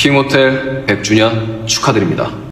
킹호텔 100주년 축하드립니다.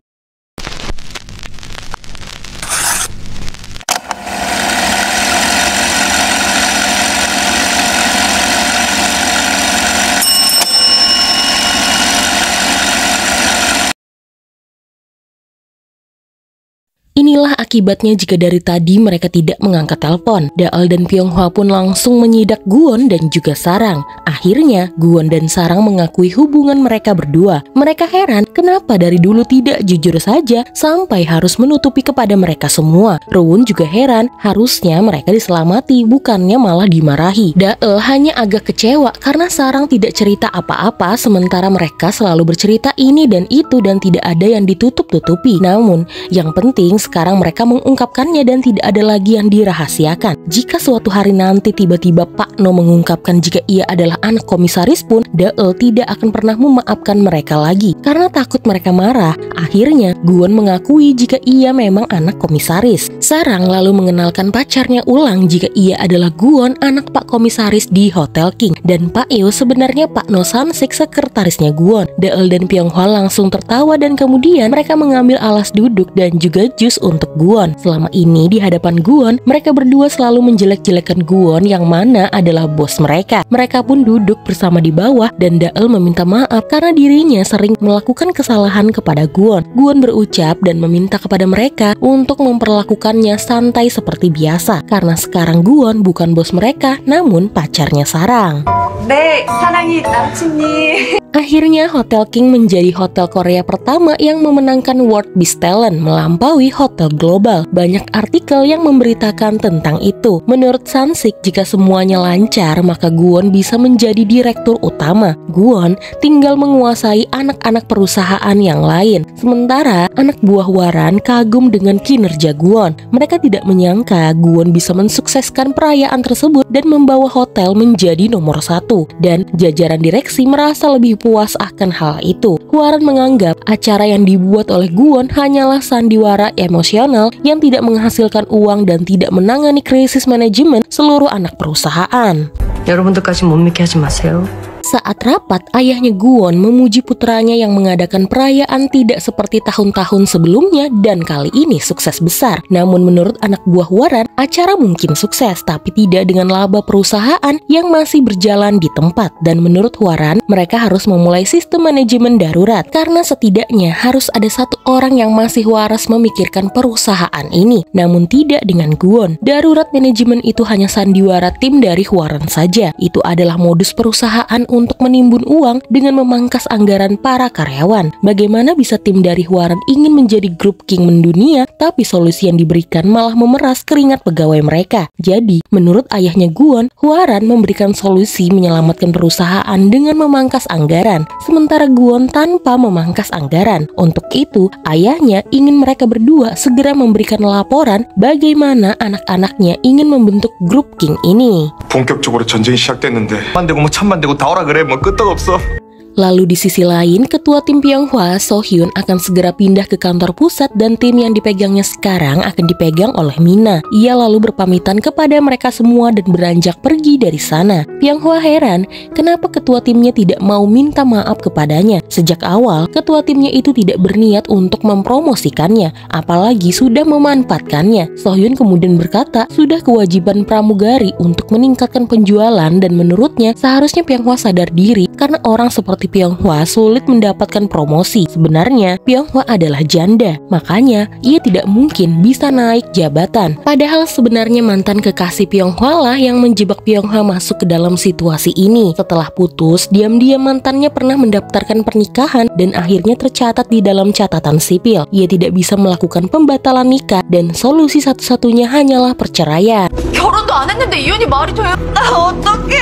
Inilah akibatnya jika dari tadi mereka tidak mengangkat telepon. Daal dan Pyonghwa pun langsung menyidak Guwon dan juga Sarang. Akhirnya, Guwon dan Sarang mengakui hubungan mereka berdua. Mereka heran kenapa dari dulu tidak jujur saja sampai harus menutupi kepada mereka semua. Rowoon juga heran, harusnya mereka diselamati bukannya malah dimarahi. Daal hanya agak kecewa karena Sarang tidak cerita apa-apa sementara mereka selalu bercerita ini dan itu dan tidak ada yang ditutup-tutupi. Namun, yang penting sekarang mereka mengungkapkannya dan tidak ada lagi yang dirahasiakan. Jika suatu hari nanti tiba-tiba Pak No mengungkapkan jika ia adalah anak komisaris pun, Daal tidak akan pernah memaafkan mereka lagi. Karena takut mereka marah, akhirnya Guwon mengakui jika ia memang anak komisaris. Sarang lalu mengenalkan pacarnya ulang jika ia adalah Guwon, anak Pak Komisaris di Hotel King. Dan Pak Eo sebenarnya Pak No Sansik, sekretarisnya Guwon. Daal dan Pyonghwa langsung tertawa dan kemudian mereka mengambil alas duduk dan juga jus untuk Guwon. Selama ini di hadapan Guwon, mereka berdua selalu menjelek-jelekan Guwon yang mana adalah bos mereka. Mereka pun duduk bersama di bawah dan Daal meminta maaf karena dirinya sering melakukan kesalahan kepada Guwon. Guwon berucap dan meminta kepada mereka untuk memperlakukannya santai seperti biasa karena sekarang Guwon bukan bos mereka namun pacarnya Sarang. 네, 사랑이 남친님. Akhirnya Hotel King menjadi hotel Korea pertama yang memenangkan World Best Talent melampaui hotel global. Banyak artikel yang memberitakan tentang itu. Menurut Sansik, jika semuanya lancar maka Guwon bisa menjadi direktur utama. Guwon tinggal menguasai anak-anak perusahaan yang lain. Sementara anak buah Hwaran kagum dengan kinerja Guwon. Mereka tidak menyangka Guwon bisa mensukseskan perayaan tersebut dan membawa hotel menjadi nomor 1. Dan jajaran direksi merasa lebih puas akan hal itu. Hwaran menganggap acara yang dibuat oleh Guwon hanyalah sandiwara emosional yang tidak menghasilkan uang dan tidak menangani krisis manajemen seluruh anak perusahaan. 여러분들까지 못 믿게 하지 마세요. Saat rapat, ayahnya Guwon memuji putranya yang mengadakan perayaan tidak seperti tahun-tahun sebelumnya dan kali ini sukses besar. Namun menurut anak buah Hwaran, acara mungkin sukses tapi tidak dengan laba perusahaan yang masih berjalan di tempat. Dan menurut Hwaran, mereka harus memulai sistem manajemen darurat karena setidaknya harus ada satu orang yang masih waras memikirkan perusahaan ini. Namun tidak dengan Guwon. Darurat manajemen itu hanya sandiwara tim dari Hwaran saja. Itu adalah modus perusahaan untuk menimbun uang dengan memangkas anggaran para karyawan. Bagaimana bisa tim dari Hwaran ingin menjadi grup King mendunia, tapi solusi yang diberikan malah memeras keringat pegawai mereka. Jadi, menurut ayahnya Guwon, Hwaran memberikan solusi menyelamatkan perusahaan dengan memangkas anggaran, sementara Guwon tanpa memangkas anggaran. Untuk itu, ayahnya ingin mereka berdua segera memberikan laporan bagaimana anak-anaknya ingin membentuk grup King ini. 본격적으로 전쟁이 시작됐는데 만 되고 뭐 천만 되고 다 오라 그래 뭐 끄떡없어. Lalu di sisi lain, ketua tim Pyonghwa, So-hyun akan segera pindah ke kantor pusat dan tim yang dipegangnya sekarang akan dipegang oleh Mina. Ia lalu berpamitan kepada mereka semua dan beranjak pergi dari sana. Pyonghwa heran, kenapa ketua timnya tidak mau minta maaf kepadanya. Sejak awal, ketua timnya itu tidak berniat untuk mempromosikannya, apalagi sudah memanfaatkannya. So-hyun kemudian berkata, sudah kewajiban pramugari untuk meningkatkan penjualan dan menurutnya seharusnya Pyonghwa sadar diri karena orang seperti Pyonghwa sulit mendapatkan promosi. Sebenarnya Pyonghwa adalah janda, makanya ia tidak mungkin bisa naik jabatan. Padahal sebenarnya mantan kekasih Pyonghwa lah yang menjebak Pyonghwa masuk ke dalam situasi ini. Setelah putus, diam-diam mantannya pernah mendaftarkan pernikahan dan akhirnya tercatat di dalam catatan sipil. Ia tidak bisa melakukan pembatalan nikah dan solusi satu-satunya hanyalah perceraian. 결혼도 안 했는데 이혼이 말이 돼요? 나 어떡해?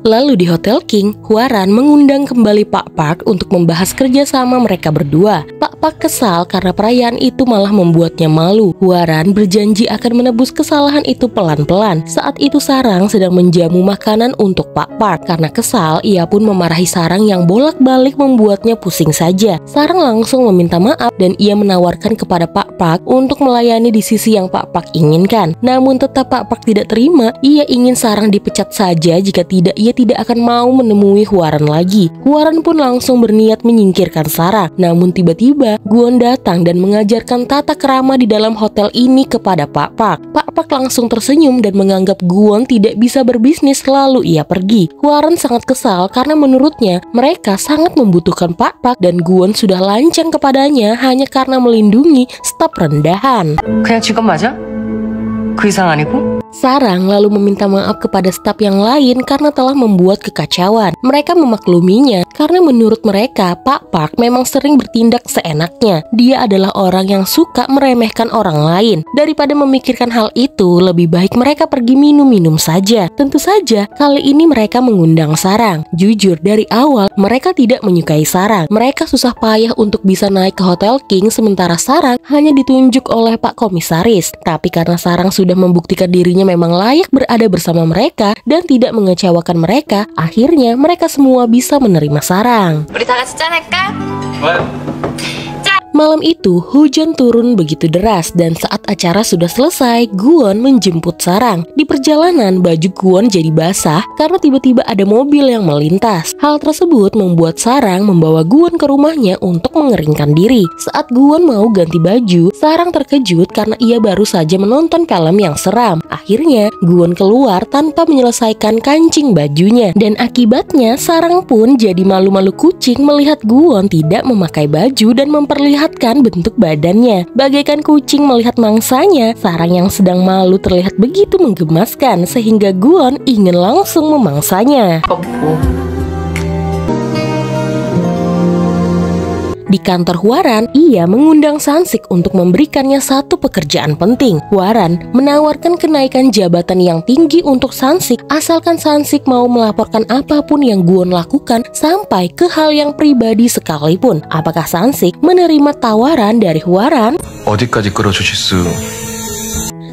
Lalu di Hotel King, Hwaran mengundang kembali Pak Park untuk membahas kerjasama mereka berdua. Pak Park kesal karena perayaan itu malah membuatnya malu. Hwaran berjanji akan menebus kesalahan itu pelan-pelan. Saat itu Sarang sedang menjamu makanan untuk Pak Park. Karena kesal, ia pun memarahi Sarang yang bolak-balik membuatnya pusing saja. Sarang langsung meminta maaf dan ia menawarkan kepada Pak Park untuk melayani di sisi yang Pak Park inginkan. Namun tetap Pak Park tidak terima. Ia ingin Sarang dipecat saja jika tidak ia tidak akan mau menemui Hwaran lagi. Hwaran pun langsung berniat menyingkirkan Sarang. Namun tiba-tiba Gwon datang dan mengajarkan tata krama di dalam hotel ini kepada Pak Park. Pak Park langsung tersenyum dan menganggap Gwon tidak bisa berbisnis, lalu ia pergi. Hwaran sangat kesal karena menurutnya mereka sangat membutuhkan Pak Park dan Gwon sudah lancang kepadanya hanya karena melindungi staf rendahan. 그냥 직업 맞아? 그 이상 아니고? Sarang lalu meminta maaf kepada staf yang lain karena telah membuat kekacauan. Mereka memakluminya karena menurut mereka Pak Park memang sering bertindak seenaknya. Dia adalah orang yang suka meremehkan orang lain. Daripada memikirkan hal itu, lebih baik mereka pergi minum-minum saja. Tentu saja kali ini mereka mengundang Sarang. Jujur dari awal mereka tidak menyukai Sarang. Mereka susah payah untuk bisa naik ke Hotel King sementara Sarang hanya ditunjuk oleh Pak Komisaris. Tapi karena Sarang sudah membuktikan dirinya memang layak berada bersama mereka dan tidak mengecewakan mereka, akhirnya mereka semua bisa menerima Sarang. 우리 다 같이 짠할까? Malam itu hujan turun begitu deras dan saat acara sudah selesai, Gwon menjemput Sarang. Di perjalanan baju Gwon jadi basah karena tiba-tiba ada mobil yang melintas. Hal tersebut membuat Sarang membawa Gwon ke rumahnya untuk mengeringkan diri. Saat Gwon mau ganti baju, Sarang terkejut karena ia baru saja menonton film yang seram. Akhirnya Gwon keluar tanpa menyelesaikan kancing bajunya dan akibatnya Sarang pun jadi malu-malu kucing melihat Gwon tidak memakai baju dan memperlihatkan bentuk badannya. Bagaikan kucing melihat mangsanya, Sarang yang sedang malu terlihat begitu menggemaskan sehingga Gwon ingin langsung memangsanya. Di kantor Hwaran, ia mengundang Sansik untuk memberikannya satu pekerjaan penting. Hwaran menawarkan kenaikan jabatan yang tinggi untuk Sansik asalkan Sansik mau melaporkan apapun yang Gwon lakukan sampai ke hal yang pribadi sekalipun. Apakah Sansik menerima tawaran dari Hwaran? 어디까지 끌어주실 수?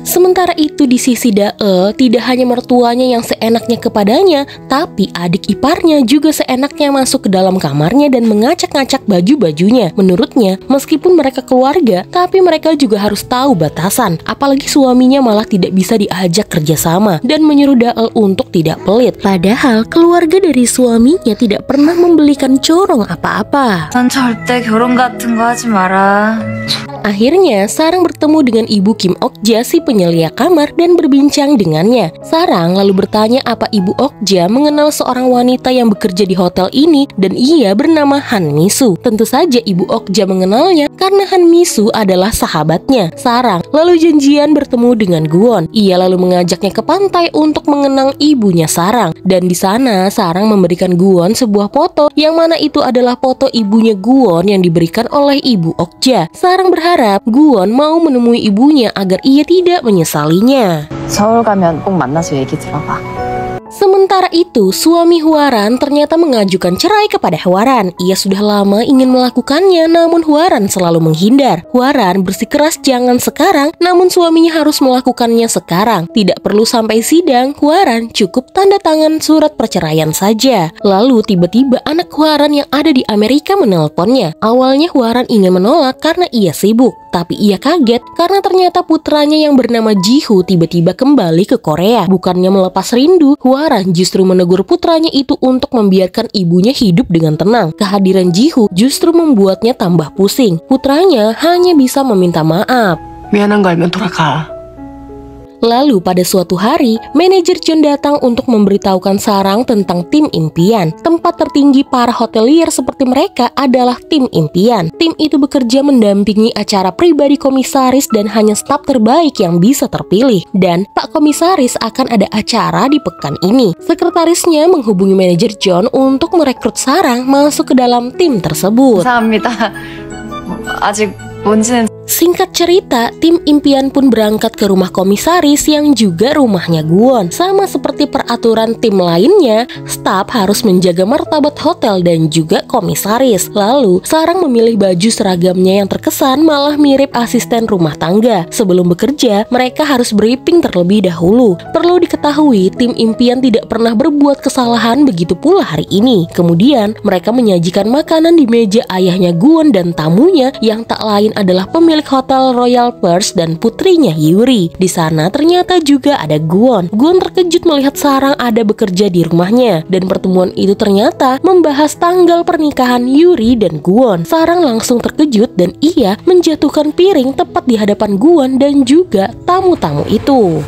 Sementara itu di sisi Dae, tidak hanya mertuanya yang seenaknya kepadanya, tapi adik iparnya juga seenaknya masuk ke dalam kamarnya dan mengacak-ngacak baju-bajunya. Menurutnya, meskipun mereka keluarga, tapi mereka juga harus tahu batasan. Apalagi suaminya malah tidak bisa diajak kerjasama dan menyuruh Dae untuk tidak pelit. Padahal keluarga dari suaminya tidak pernah membelikan corong apa-apa. 넌 절대 결혼 같은 거 하지 마라. Akhirnya, Sarang bertemu dengan ibu Kim Okja, si penyelia kamar, dan berbincang dengannya. Sarang lalu bertanya apa ibu Okja mengenal seorang wanita yang bekerja di hotel ini dan ia bernama Han Misu. Tentu saja ibu Okja mengenalnya karena Han Misu adalah sahabatnya. Sarang lalu janjian bertemu dengan Gwon. Ia lalu mengajaknya ke pantai untuk mengenang ibunya Sarang. Dan di sana, Sarang memberikan Gwon sebuah foto yang mana itu adalah foto ibunya Gwon yang diberikan oleh ibu Okja. Sarang berharap Gwon mau menemui ibunya agar ia tidak menyesalinya. 서울 가면 꼭 만나서 얘기 들어봐. Sementara itu, suami Hwaran ternyata mengajukan cerai kepada Hwaran. Ia sudah lama ingin melakukannya, namun Hwaran selalu menghindar. Hwaran bersikeras jangan sekarang, namun suaminya harus melakukannya sekarang. Tidak perlu sampai sidang, Hwaran cukup tanda tangan surat perceraian saja. Lalu tiba-tiba anak Hwaran yang ada di Amerika menelponnya. Awalnya Hwaran ingin menolak karena ia sibuk, tapi ia kaget karena ternyata putranya yang bernama Jihu tiba-tiba kembali ke Korea. Bukannya melepas rindu, Hwaran justru menegur putranya itu untuk membiarkan ibunya hidup dengan tenang. Kehadiran Jihu justru membuatnya tambah pusing. Putranya hanya bisa meminta maaf. 미안한 거 알면 돌아가. Lalu pada suatu hari, manajer John datang untuk memberitahukan Sarang tentang tim impian. Tempat tertinggi para hotelier seperti mereka adalah tim impian. Tim itu bekerja mendampingi acara pribadi komisaris dan hanya staf terbaik yang bisa terpilih. Dan Pak Komisaris akan ada acara di pekan ini. Sekretarisnya menghubungi manajer John untuk merekrut Sarang masuk ke dalam tim tersebut. 감사합니다. 아직 뭔지는 Singkat cerita, tim impian pun berangkat ke rumah komisaris yang juga rumahnya Gwon. Sama seperti peraturan tim lainnya, staf harus menjaga martabat hotel dan juga komisaris. Lalu, Sarang memilih baju seragamnya yang terkesan malah mirip asisten rumah tangga. Sebelum bekerja, mereka harus briefing terlebih dahulu. Perlu diketahui, tim impian tidak pernah berbuat kesalahan, begitu pula hari ini. Kemudian, mereka menyajikan makanan di meja ayahnya Gwon dan tamunya yang tak lain adalah pemilik pemilik hotel Royal Perch dan putrinya Yuri. Di sana ternyata juga ada Gwon. Gwon terkejut melihat Sarang ada bekerja di rumahnya, dan pertemuan itu ternyata membahas tanggal pernikahan Yuri dan Gwon. Sarang langsung terkejut dan ia menjatuhkan piring tepat di hadapan Gwon dan juga tamu-tamu itu.